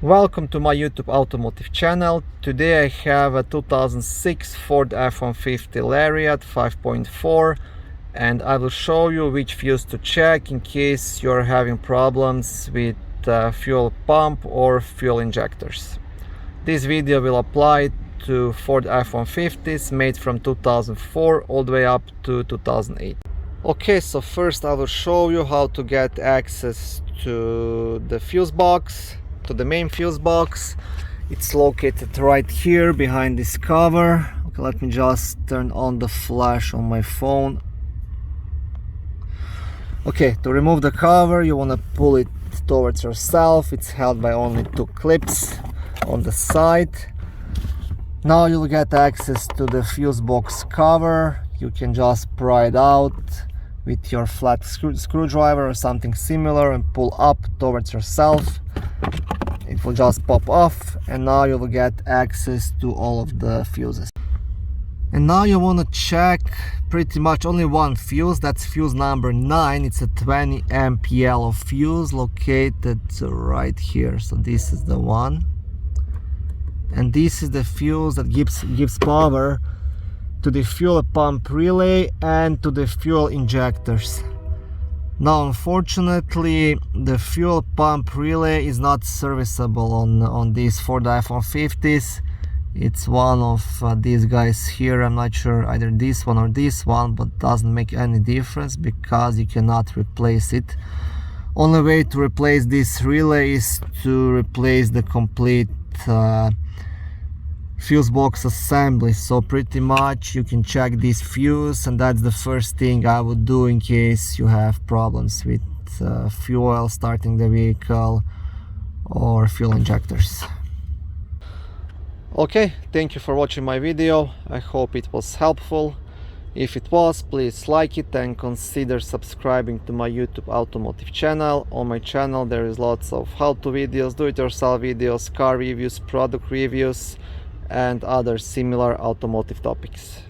Welcome to my YouTube automotive channel. Today I have a 2006 Ford F-150 LARIAT 5.4 and I will show you which fuse to check in case you're having problems with fuel pump or fuel injectors. This video will apply to Ford F-150s made from 2004 all the way up to 2008. Okay, so first I will show you how to get access to the fuse box, to the main fuse box. It's located right here behind this cover. Okay, let me just turn on the flash on my phone. Okay, to remove the cover you want to pull it towards yourself. It's held by only two clips on the side. Now you'll get access to the fuse box cover. You can just pry it out with your flat screwdriver or something similar and pull up towards yourself. It will just pop off and now you will get access to all of the fuses. And now you want to check pretty much only one fuse. That's fuse number 9. It's a 20 amp yellow fuse located right here. So this is the one, and this is the fuse that gives power to the fuel pump relay and to the fuel injectors. Now unfortunately the fuel pump relay is not serviceable on these Ford F-150s. It's one of these guys here. I'm not sure either this one or this one, but doesn't make any difference because you cannot replace it. Only way to replace this relay is to replace the complete fuse box assembly. So pretty much you can check this fuse, and that's the first thing I would do in case you have problems with fuel, starting the vehicle, or fuel injectors. Okay, thank you for watching my video. I hope it was helpful. If it was, please like it and consider subscribing to my YouTube automotive channel. On my channel there is lots of how-to videos, do-it-yourself videos, car reviews, product reviews and other similar automotive topics.